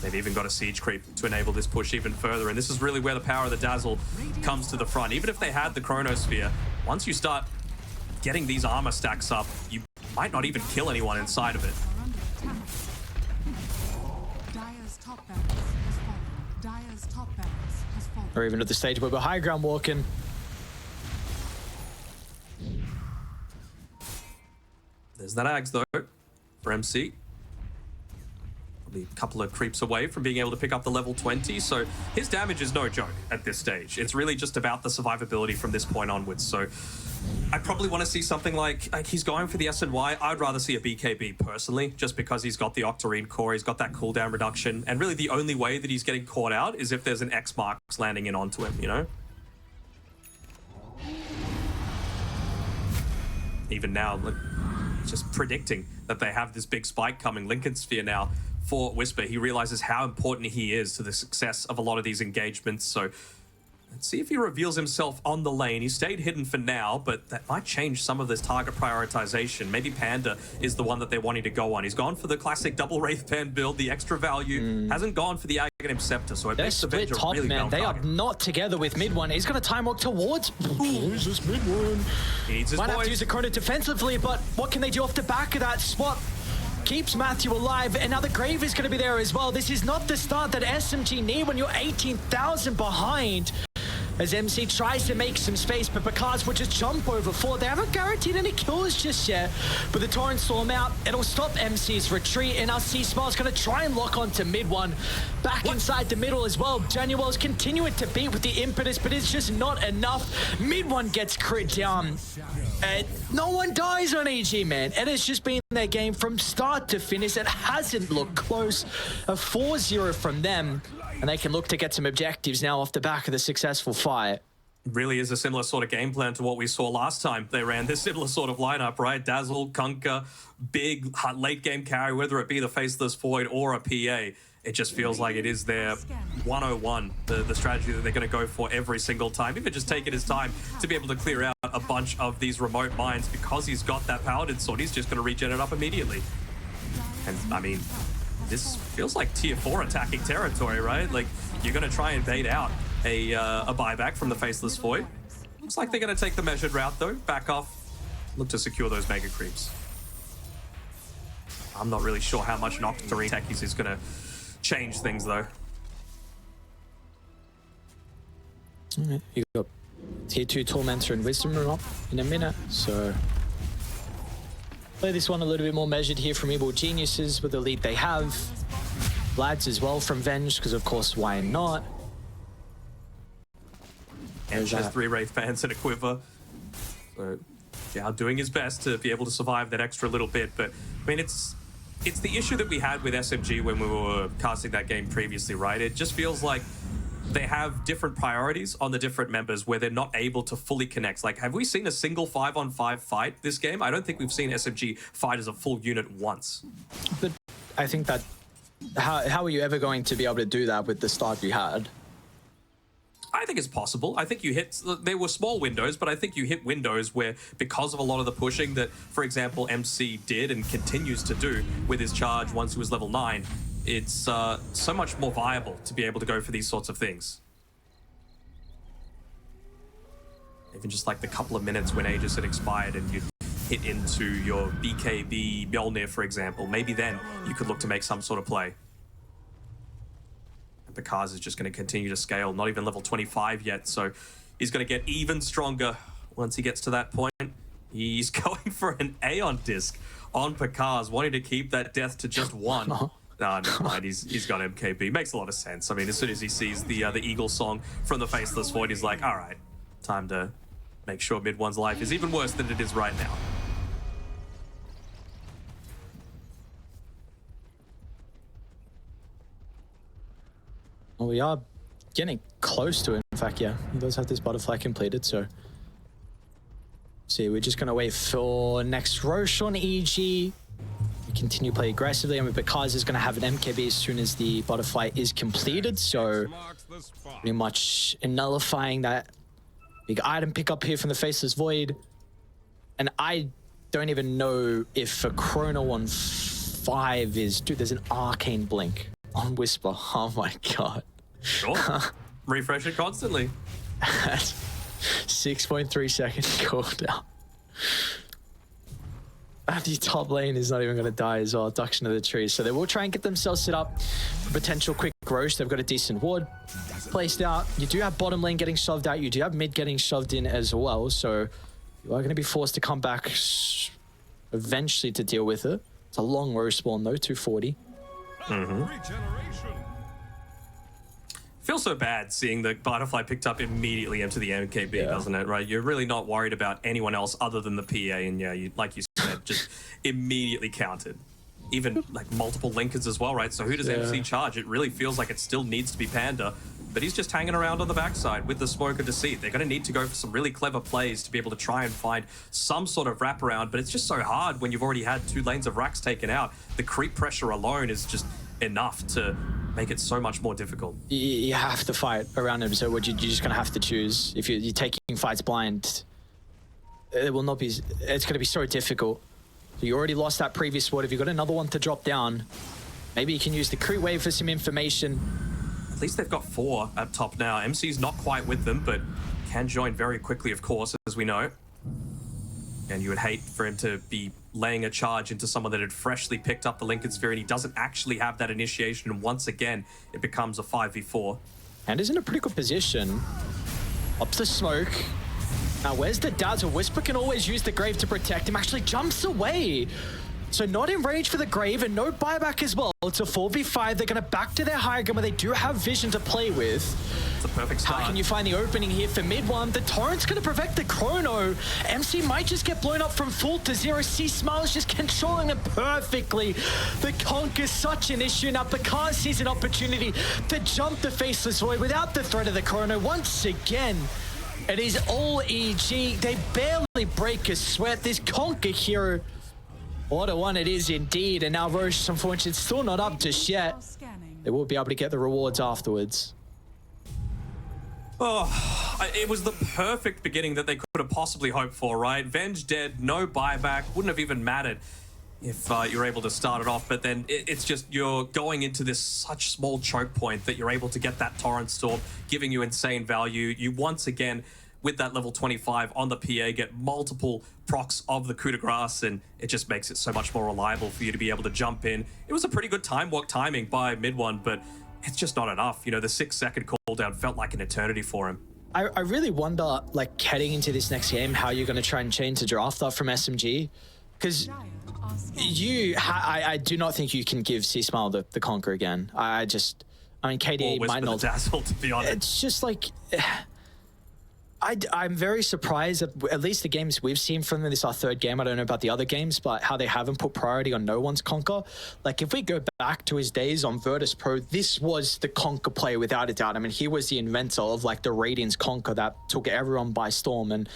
S2: They've even got a siege creep to enable this push even further, and this is really where the power of the Dazzle comes to the front. Even if they had the Chronosphere, once you start getting these armor stacks up, you might not even kill anyone inside of it.
S1: Or even at the stage where we're high ground walking.
S2: There's that Ags though for MC. Probably a couple of creeps away from being able to pick up the level 20, so his damage is no joke at this stage. It's really just about the survivability from this point onwards. So I probably want to see something like he's going for the SNY. I'd rather see a BKB personally, just because he's got the Octarine core, he's got that cooldown reduction, and really the only way that he's getting caught out is if there's an X marks landing in onto him, you know? Even now, look, just predicting that they have this big spike coming. Lincoln Sphere now for Whisper. He realizes how important he is to the success of a lot of these engagements. So let's see if he reveals himself on the lane. He stayed hidden for now, but that might change some of this target prioritization. Maybe Panda is the one that they're wanting to go on. He's gone for the classic double Wraith Band build, the extra value. Hasn't gone for the Aghanim Scepter, so it makes the
S1: split
S2: Avenger
S1: top,
S2: really
S1: man. They are
S2: target.
S1: not together with mid one. He's going to time walk towards. Who's this mid one?
S2: He needs his
S1: Might have
S2: boys.
S1: to use the chrono defensively, but what can they do off the back of that? Swap keeps Matthew alive, and now the Grave is going to be there as well. This is not the start that SMG need when you're 18,000 behind. As MC tries to make some space, but Picard's will just jump over 4. They haven't guaranteed any kills just yet, but the Torrent Storm out, it'll stop MC's retreat, and our C-Smile's gonna try and lock onto mid one. Back inside the middle as well. Januel's continuing to beat with the impetus, but it's just not enough. Mid one gets crit down. And no one dies on EG, man. It has just been their game from start to finish. It hasn't looked close. A 4-0 from them. And they can look to get some objectives now off the back of the successful fight.
S2: Really is a similar sort of game plan to what we saw last time. They ran this similar sort of lineup, right? Dazzle, Kunkka, big late game carry, whether it be the Faceless Void or a PA. It just feels like it is their 101, the strategy that they're going to go for every single time. Even just taking his time to be able to clear out a bunch of these remote mines because he's got that Paladin Sword. He's just going to regen it up immediately. And I mean, this feels like tier 4 attacking territory, right? Like, you're going to try and bait out a buyback from the Faceless Void. Looks like they're going to take the measured route, though. Back off. Look to secure those mega creeps. I'm not really sure how much an Octarine techies is going to change things, though.
S1: You got tier 2 Tormentor and Wisdom Rune up in a minute, so play this one a little bit more measured here from Evil Geniuses with the lead they have. Lads as well from Venge, because of course, why not?
S2: And has 3 Wraith Bands and a Quiver. So, yeah, doing his best to be able to survive that extra little bit. But, I mean, it's the issue that we had with SMG when we were casting that game previously, right? It just feels like they have different priorities on the different members where they're not able to fully connect. Like, have we seen a single 5-on-5 fight this game? I don't think we've seen SMG fight as a full unit once.
S1: But I think that, how are you ever going to be able to do that with the start you had?
S2: I think it's possible. I think you hit, there were small windows, but I think you hit windows where, because of a lot of the pushing that, for example, MC did and continues to do with his charge once he was level 9, it's so much more viable to be able to go for these sorts of things. Even just like the couple of minutes when Aegis had expired and you'd hit into your BKB Mjolnir, for example, maybe then you could look to make some sort of play. And Picard is just going to continue to scale, not even level 25 yet, so he's going to get even stronger once he gets to that point. He's going for an Aeon disc on Picard, wanting to keep that death to just 1. No, never mind. He's got MKB. Makes a lot of sense. I mean, as soon as he sees the Eagle song from the Faceless Void, he's like, all right, time to make sure mid one's life is even worse than it is right now.
S1: Well, we are getting close to it. In fact, yeah, he does have this butterfly completed, so see, we're just gonna wait for next Roche on EG. We continue to play aggressively, and with Picard is gonna have an MKB as soon as the butterfly is completed, so pretty much nullifying that big item pickup here from the Faceless Void. And I don't even know if a Chrono on 5 is... Dude, there's an Arcane Blink on Whisper. Oh my god.
S2: Sure. Refresh it constantly.
S1: 6.3 second cooldown. The top lane is not even going to die as well. Duction of the trees. So they will try and get themselves set up for potential quick Roche. They've got a decent ward placed out. You do have bottom lane getting shoved out. You do have mid getting shoved in as well. So you are going to be forced to come back eventually to deal with it. It's a long row spawn though, 240.
S3: Regeneration.
S2: Feels so bad seeing the Butterfly picked up immediately into the MKB, doesn't it? Right? You're really not worried about anyone else other than the PA, and yeah, you, like you said, just immediately counted. Even like multiple linkers as well, right? So who does MC charge? It really feels like it still needs to be Panda, but he's just hanging around on the backside with the Smoke of Deceit. They're going to need to go for some really clever plays to be able to try and find some sort of wraparound, but it's just so hard when you've already had 2 lanes of racks taken out. The creep pressure alone is just enough to make it so much more difficult.
S1: You have to fight around him, so you're just going to have to choose. If you're taking fights blind, it will not be, it's going to be so difficult. So you already lost that previous ward. If you've got another one to drop down, maybe you can use the creep wave for some information.
S2: At least they've got 4 up top now. MC's not quite with them, but can join very quickly, of course, as we know. And you would hate for him to be laying a charge into someone that had freshly picked up the Lincoln Sphere, and he doesn't actually have that initiation, and once again, it becomes a 5v4.
S1: And is in a pretty good position. Up the smoke. Now, where's the dazzle? Whisper can always use the grave to protect him. Actually jumps away. So not in range for the grave and no buyback as well. It's a 4v5. They're going to back to their high ground where they do have vision to play with.
S2: It's a perfect start.
S1: How can you find the opening here for mid one? The torrent's going to protect the chrono. MC might just get blown up from full to 0. C-Smile is just controlling them perfectly. The Conk is such an issue now. Picard sees an opportunity to jump the Faceless Void without the threat of the chrono once again. It is all EG. They barely break a sweat. This Conker hero. What a one it is indeed. And now Roche, unfortunately, still not up just yet. They will be able to get the rewards afterwards.
S2: Oh, it was the perfect beginning that they could have possibly hoped for, right? Venge dead, no buyback, wouldn't have even mattered if you're able to start it off. But then it's just you're going into this such small choke point that you're able to get that Torrent Storm, giving you insane value. You once again, with that level 25 on the PA, get multiple procs of the coup de grace, and it just makes it so much more reliable for you to be able to jump in. It was a pretty good time walk timing by mid one, but it's just not enough. You know, the 6-second cooldown felt like an eternity for him.
S1: I really wonder, like, heading into this next game, how you're going to try and change the draft up from SMG. Because I do not think you can give C-Smile the conquer again. I mean, KDA might not.
S2: Dazzle, to be honest.
S1: It's just like... I'm very surprised at least the games we've seen from them. This is our 3rd game. I don't know about the other games, but how they haven't put priority on no one's conquer. Like, if we go back to his days on Virtus Pro, this was the conquer player without a doubt. I mean, he was the inventor of like the Radiance conquer that took everyone by storm. And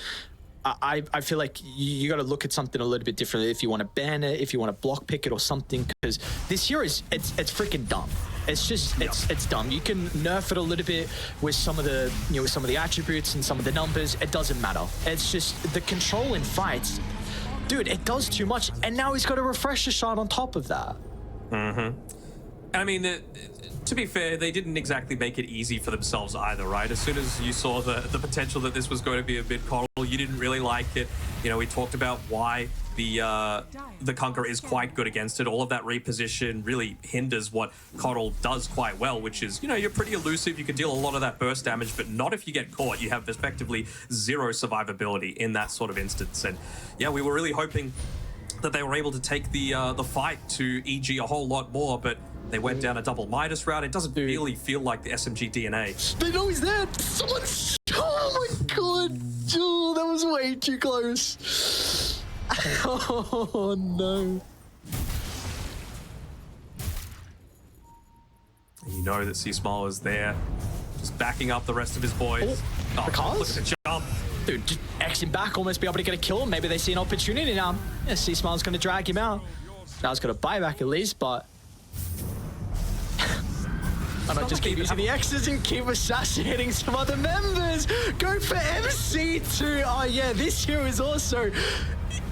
S1: I feel like you got to look at something a little bit differently if you want to ban it, if you want to block pick it or something, because this hero it's freaking dumb. It's just it's dumb. You can nerf it a little bit with some of the with some of the attributes and some of the numbers. It doesn't matter. It's just the control in fights, dude. It does too much, and now he's got a refresher shot on top of that.
S2: I mean, to be fair, they didn't exactly make it easy for themselves either, right? As soon as you saw the potential that this was going to be a mid-coral, you didn't really like it. You know, we talked about why the Conqueror is quite good against it. All of that reposition really hinders what Coddle does quite well, which is, you know, you're pretty elusive. You can deal a lot of that burst damage, but not if you get caught. You have effectively 0 survivability in that sort of instance. And yeah, we were really hoping that they were able to take the fight to EG a whole lot more, but they went down a double Midas route. It doesn't really feel like the SMG DNA.
S1: They know he's there. Someone's... Oh my god. Oh, that was way too close. Oh no.
S2: You know that C-Smile is there, just backing up the rest of his boys. Oh, look at the jump.
S1: Dude, just X him back, almost be able to get a kill. Maybe they see an opportunity now. Yeah, C-Smile's going to drag him out. Now he's got a buyback at least, but... And I just keep using the X's and keep assassinating some other members. Go for MC2. Oh yeah, this hero is also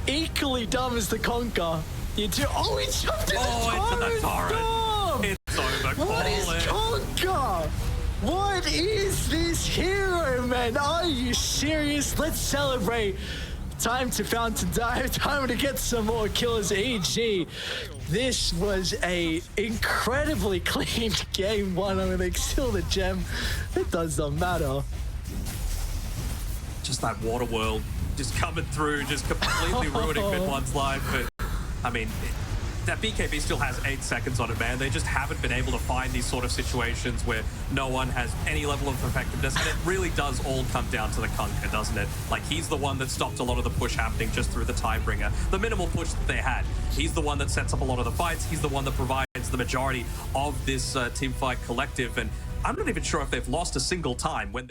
S1: equally dumb as the Conquer. You do. Oh, he jumped in the torrent.
S2: It's over.
S1: What is Conquer? What is this hero, man? Are you serious? Let's celebrate. Time to Fountain Dive. Time to get some more kills. EG. This was a incredibly clean game one. I mean, they steal the gem. It does not matter.
S2: Just that water world just coming through, just completely ruining mid one's life. But I mean, that BKB still has 8 seconds on it, man. They just haven't been able to find these sort of situations where no one has any level of effectiveness. And it really does all come down to the Kunkka, doesn't it? Like, he's the one that stopped a lot of the push happening just through the Timebringer. The minimal push that they had. He's the one that sets up a lot of the fights. He's the one that provides the majority of this teamfight collective. And I'm not even sure if they've lost a single time when they